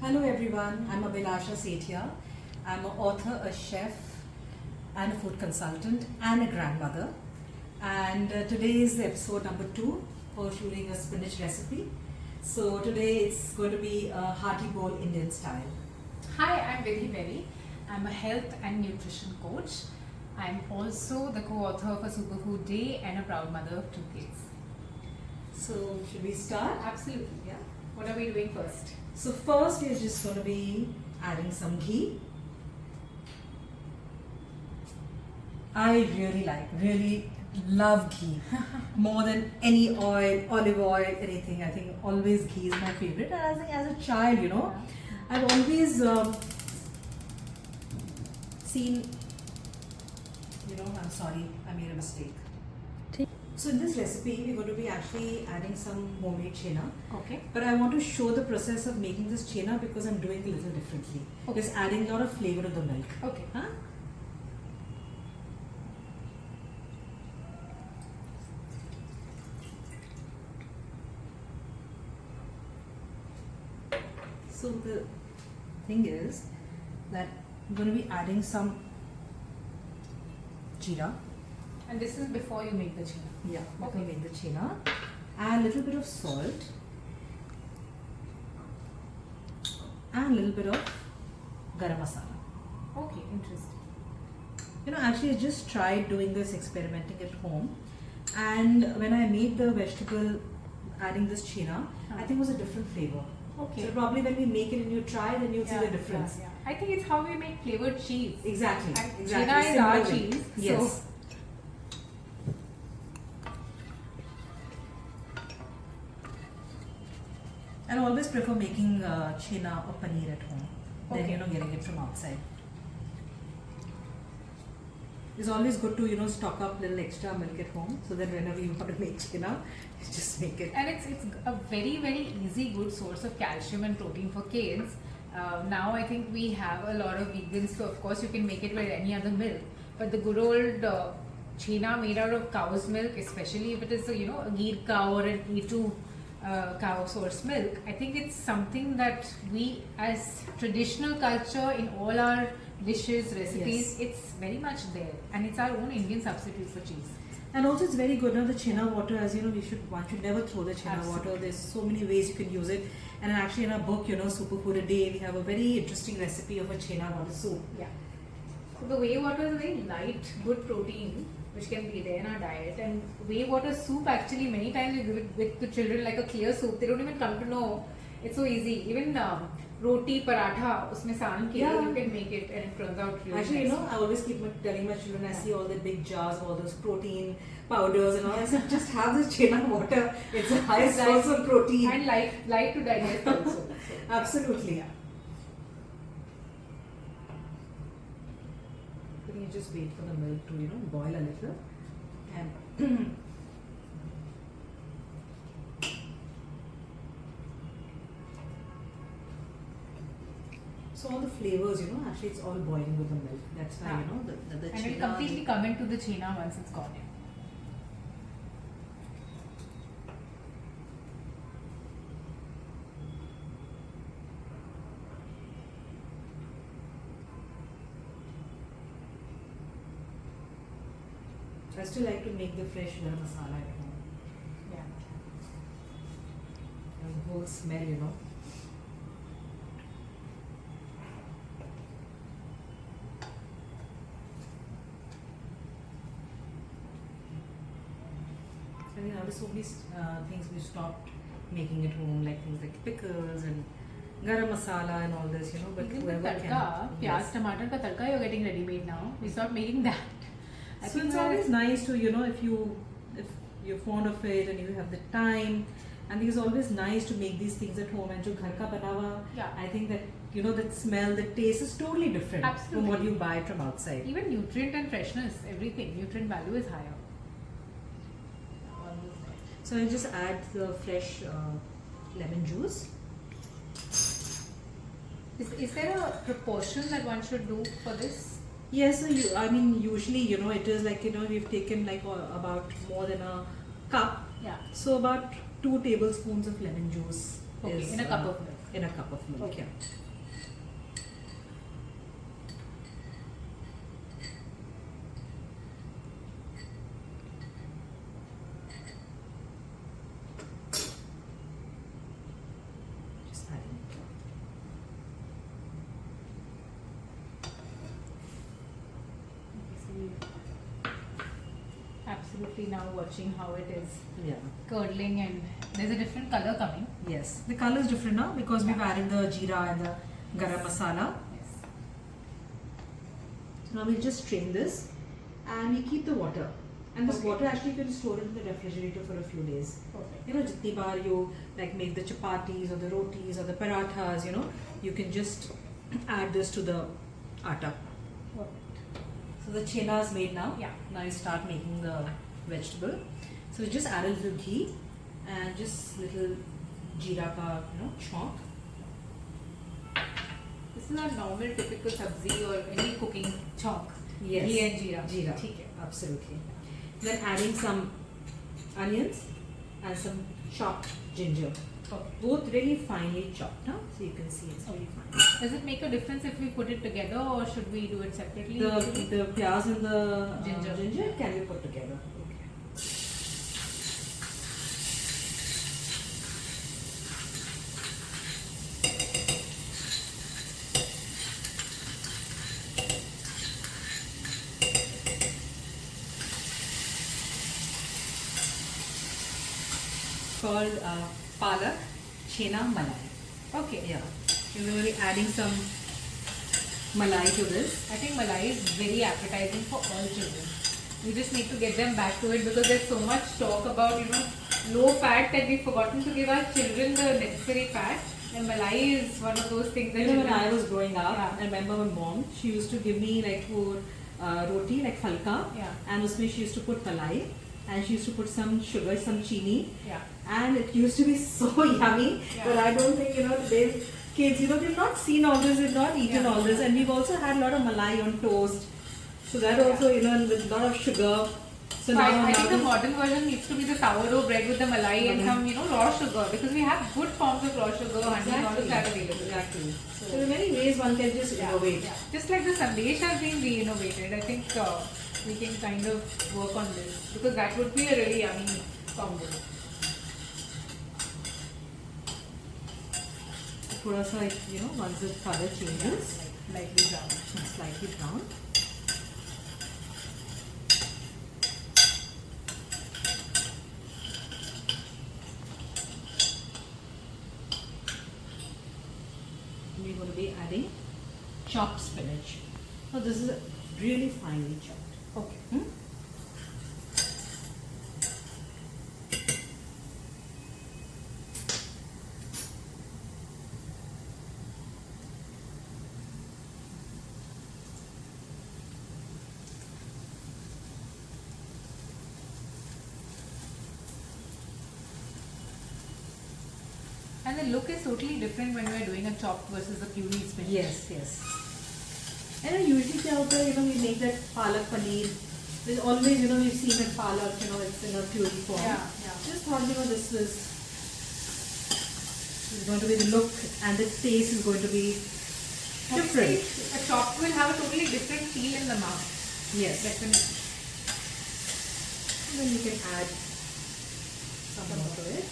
Hello everyone, I'm Abhilasha Sethia. I'm an author, a chef, and a food consultant, and a grandmother. And today is episode number 2 for shooting a spinach recipe. So today it's going to be a hearty bowl Indian style. Hi, I'm Vidhi Beri. I'm a health and nutrition coach. I'm also the co-author of A Superfood Day and a proud mother of 2 kids. So should we start? Absolutely, yeah. What are we doing first? So first we're just going to be adding some ghee. I really love ghee more than any oil, olive oil, anything. I think always ghee is my favorite. And I think as a child, I've always seen, I'm sorry, I made a mistake. So in this recipe, we're going to be actually adding some homemade chena. Okay. But I want to show the process of making this chena because I'm doing it a little differently. Okay. Just adding a lot of flavor to the milk. Okay. Huh? So the thing is that I'm going to be adding some jeera. And this is before you make the chena. Yeah, before Okay. we make the chena. And a little bit of salt. And a little bit of garam masala. Okay, interesting. Actually I just tried doing this experimenting at home. And when I made the vegetable adding this chena, I think it was a different flavor. Okay. So probably when we make it and you try, then you'll see the difference. Yeah. I think it's how we make flavored cheese. Exactly. And Exactly. chena is our Similarly. cheese. Yes. So And I always prefer making chena or paneer at home than Okay. getting it from outside. It's always good to stock up little extra milk at home so that whenever you want to make chena, you just make it. And it's a very easy good source of calcium and protein for kids. Now I think we have a lot of vegans, so of course you can make it with any other milk. But the good old chena made out of cow's milk, especially if it is a gir cow or an E2 cow source milk, I think it's something that we as traditional culture in all our dishes, recipes, Yes. it's very much there, and it's our own Indian substitute for cheese. And also it's very good now, the chena water, as one should never throw the chena Absolutely. water. There's so many ways you can use it. And actually in our book, Superfood A Day, we have a very interesting recipe of a chena water soup. Yeah. So the whey water is a very light, good protein which can be there in our diet, and whey water soup actually many times we give it with the children like a clear soup. They don't even come to know. It's so easy. Even roti, paratha, usme saan ke Yeah. you can make it and it turns out really Actually, nice. I always keep telling my children, I see all the big jars, all those protein powders and all. I said, just have this chena water. It's a high source of protein. And light to digest also. So, Absolutely. Then you just wait for the milk to, boil a little. And so all the flavors, actually it's all boiling with the milk. That's why, the and it chena- completely come into the chena once it's gone in. I still like to make the fresh garam masala at home. Yeah. And the whole smell. I mean, there's so many things we stopped making at home, like things like pickles and garam masala and all this, but Even the whoever tadka, can. pyaz, tomato ka tadka you're getting ready made now. We stopped making that. I So think it's always nice to, if you're fond of it and you have the time, and it's always nice to make these things at home. And jo ghar ka bana hua, Yeah. I think that that smell, the taste is totally different from what Absolutely. you buy from outside. Even nutrient and freshness, everything, nutrient value is higher. So I just add the fresh lemon juice. Is there a proportion that one should do for this? Yes, so usually, it is like, we've taken like about more than a cup. Yeah. So about 2 tablespoons of lemon juice Okay, is in a cup of milk. in a cup of milk. Okay. Yeah. Just adding it. Absolutely now watching how it is Yeah. curdling and there's a different color coming. Yes. The color is different now because we've Yeah. added the jeera and the garam masala. Yes. So now we'll just strain this and we keep the water. And this Okay. water actually you can store it in the refrigerator for a few days. Perfect. You know, jitni bar you like make the chapatis or the rotis or the parathas, you know, you can just add this to the atta. Perfect. So the chena is made now. Yeah. Now you start making the vegetable. So you just add a little ghee and just little jeera ka, you know, chonk. This is our normal typical sabzi or any cooking chonk. Yes. Ghee and jeera. Jeera. ठीक है. Absolutely. Then adding some onions and some chopped ginger. Okay. Both really finely chopped, huh? So you can see it's really fine. Does it make a difference if we put it together or should we do it separately? The pyaz and the Ginger. can be put together. Okay. Called palak chena malai. Okay. Yeah. We're going to be adding some malai to this. I think malai is very appetizing for all children. We just need to get them back to it because there's so much talk about, you know, low fat that we've forgotten to give our children the necessary fat. And malai is one of those things that You know, when children- I was growing up, Yeah. I remember my mom, she used to give me like for roti, like falka. Yeah. And usme she used to put malai. And she used to put some sugar, some chini. Yeah. And it used to be so yummy. Yeah. But I don't think, you know, today's kids, you know, they've not seen all this, they've not eaten Yeah. all this. And we've also had a lot of malai on toast. So that also, you know, and with a lot of sugar. So So now, I think the now modern version needs to be the sourdough bread with the malai and Mhm. some, you know, raw sugar because we have good forms of raw sugar, honey, all of that available. Exactly. So- So in many ways one can just Yeah, innovate. yeah. Just like the sandesh has been re-innovated, I think we can kind of work on this because that would be a really yummy combo. थोड़ा सा, you know, once the color changes, Like lightly brown. slightly brown. We're going to be adding chopped spinach. Now this is really finely chopped. Okay. Hmm? And the look is totally different when we're doing a chopped versus a puree spinach. Yes, yes. And usually क्या होता है, you know, we make that palak paneer. There's always, you know, we've seen that palak, you know, it's in a puree form. Yeah, yeah. Just thought, you know, this is going to be the look and the taste is going to be different. Obviously, a chopped will have a totally different feel in the mouth. Yes. Definitely. And then you can add some more to it.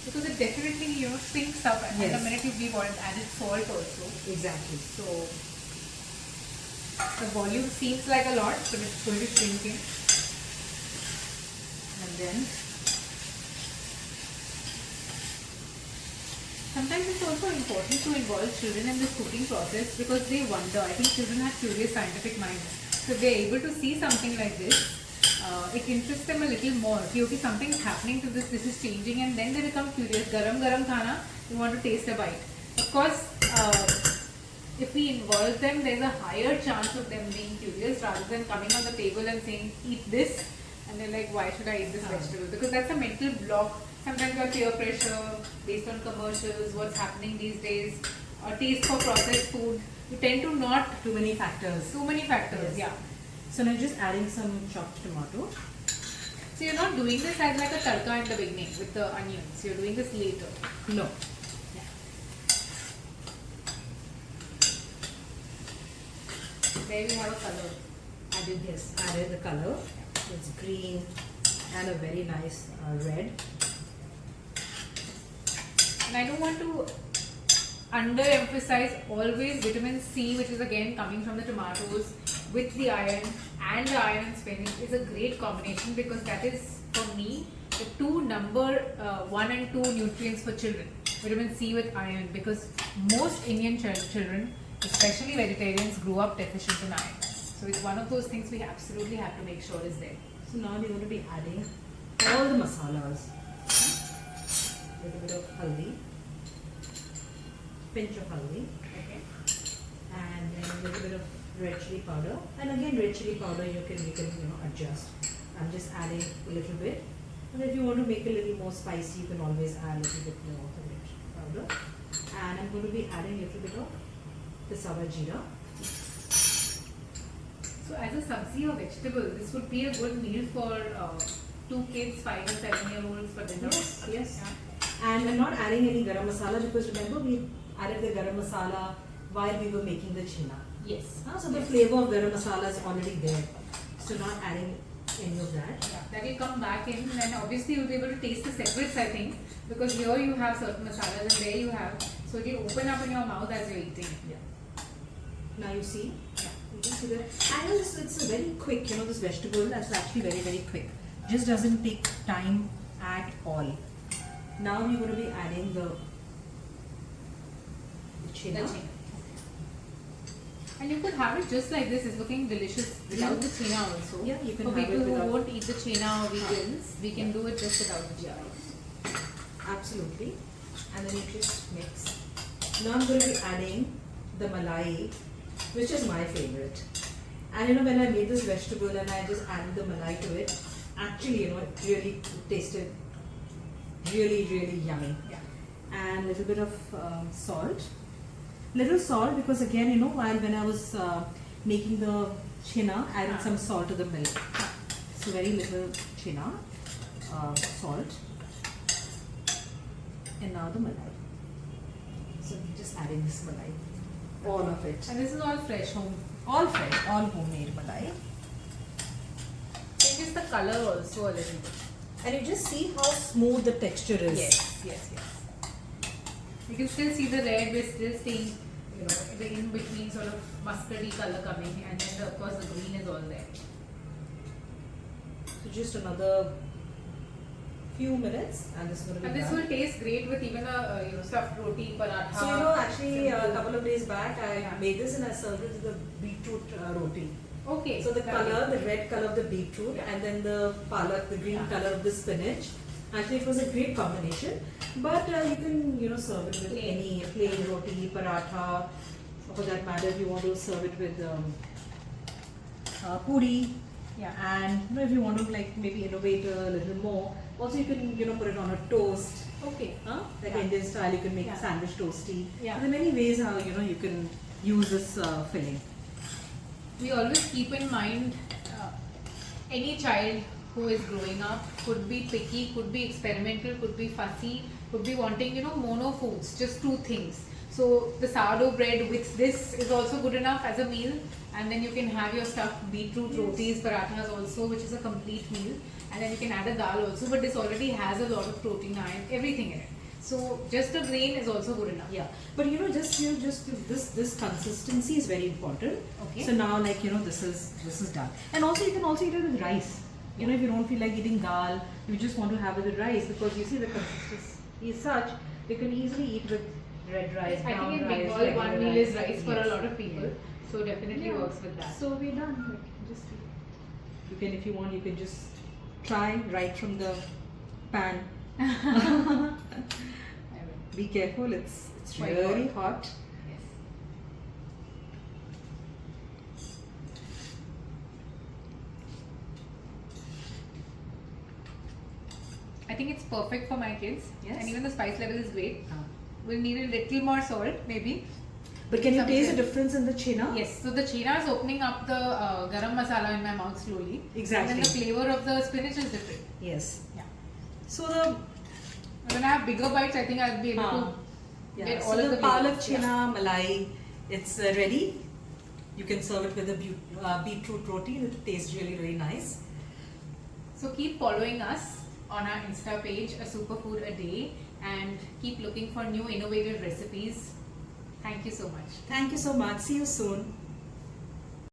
Because it definitely, you know, sinks up and Yes. the minute we've added salt also. Exactly. So the volume seems like a lot, but it's going to shrink in. And then Sometimes it's also important to involve children in this cooking process because they wonder. I think children have curious scientific minds. So if they're able to see something like this, it interests them a little more. Okay, something's happening to this is changing, and then they become curious. Garam garam khana, you want to taste a bite. Of course, if we involve them, there's a higher chance of them being curious rather than coming on the table and saying, eat this, and they're like, why should I eat this vegetable? Because that's a mental block. Sometimes our peer pressure based on commercials, what's happening these days, or taste for processed food. You tend to not too many factors. too many factors. Yes. Yeah. So now just adding some chopped tomato. So you're not doing this as like a tarka in the beginning with the onions. You're doing this later. No. Yeah. there we have a color added. Yes, added the color. It's green and a very nice red. And I don't want to underemphasize always vitamin C, which is again coming from the tomatoes with the iron, and the iron in spinach is a great combination because that is for me the two number 1 and 2 nutrients for children. Vitamin C with iron, because most Indian children, especially vegetarians, grew up deficient in iron. So it's one of those things we absolutely have to make sure is there. So now we're going to be adding all the masalas. A little bit of haldi, pinch of haldi, Okay. and then a little bit of red chili powder. And again, red chili powder you can adjust. I'm just adding a little bit. And if you want to make it a little more spicy, you can always add a little bit more of the red chili powder. And I'm going to be adding a little bit of the sawa jeera. So as a sabzi or vegetable, this would be a good meal for 2 kids, 5 or 7-year-olds for dinner. Yes, yes. Yeah. And I'm not adding any garam masala because remember we added the garam masala while we were making the china. Yes. So the flavor of garam masala is already there. So not adding any of that. Yeah, that will come back in, and obviously you'll be able to taste the separates, I think, because here you have certain masalas and there you have. So it will open up in your mouth as you're eating. Yeah. Now you see. Yeah. You can see that. And it's a very quick, this vegetable that's actually very, very quick. Just doesn't take time at all. Now we're going to be adding the china. The china. And you could have it just like this. It's looking delicious without the china also. Yeah, you can For have it people who without. won't eat the china or vegans, we can do it just without the china. Absolutely. And then you just mix. Now I'm going to be adding the malai, which is my favorite. And when I made this vegetable and I just added the malai to it, actually, it really tasted really, really yummy. Yeah. And a little bit of salt. Little salt because again, when I was making the china, I added some salt to the milk. So very little china, salt. And now the malai. So we're just adding this malai. All of it. And this is all fresh home. All fresh, all homemade malai. Changes the color also a little bit. And you just see how smooth the texture is. Yes. You can still see the red, we're still seeing, the in between sort of mustardy color coming, and then of course the green is all there. So just another few minutes, and this is going to be And this done. will taste great with even a stuffed roti, paratha. So actually a simple. couple of days back I Yeah. made this and I served it with the beetroot roti. Okay. So the that color, is- the red color of the beetroot, Yeah. and then the palak, the green Yeah. color of the spinach. Actually, it was a great combination. But you can serve it with Plain. any plain roti, paratha, or for that matter, if you want to serve it with puri. Yeah. And if you want to maybe innovate a little more, also you can put it on a toast. Okay. Like Yeah. Indian style, you can make Yeah. sandwich toasty. Yeah. There are many ways how you can use this filling. We always keep in mind any child who is growing up could be picky, could be experimental, could be fussy, could be wanting mono foods, just 2 things. So the sourdough bread with this is also good enough as a meal, and then you can have your stuffed beetroot rotis, parathas also, which is a complete meal, and then you can add a dal also, but this already has a lot of protein, iron, everything in it. So just a grain is also good enough. Yeah, but just this consistency is very important. Okay. So now this is done, and also you can also eat it with rice. If you don't feel like eating dal, you just want to have it with rice because you see the consistency is such you can easily eat with red rice. I brown think in rice, Bengal regular one meal is rice for a Yes. lot of people, Yes. so definitely Yeah. works with that. So we're done. Just you can, if you want, you can just try right from the pan. I will. Be careful, it's Quite really hot. hot. Yes. I think it's perfect for my kids, Yes. and even the spice level is great. Ah. We'll need a little more salt, maybe. But can you Some taste the sense. difference in the china? Yes. So the china is opening up the garam masala in my mouth slowly. Exactly. And then the flavor of the spinach is different. Yes. Yeah. So the When I have bigger bites, I think I'll be able to yeah. get So all of the the palak flavors. china malai, it's ready. You can serve it with a beetroot roti. It tastes really, really nice. So keep following us on our Insta page, A Superfood a Day, and keep looking for new innovative recipes. Thank you so much. Thank you so much. See you soon.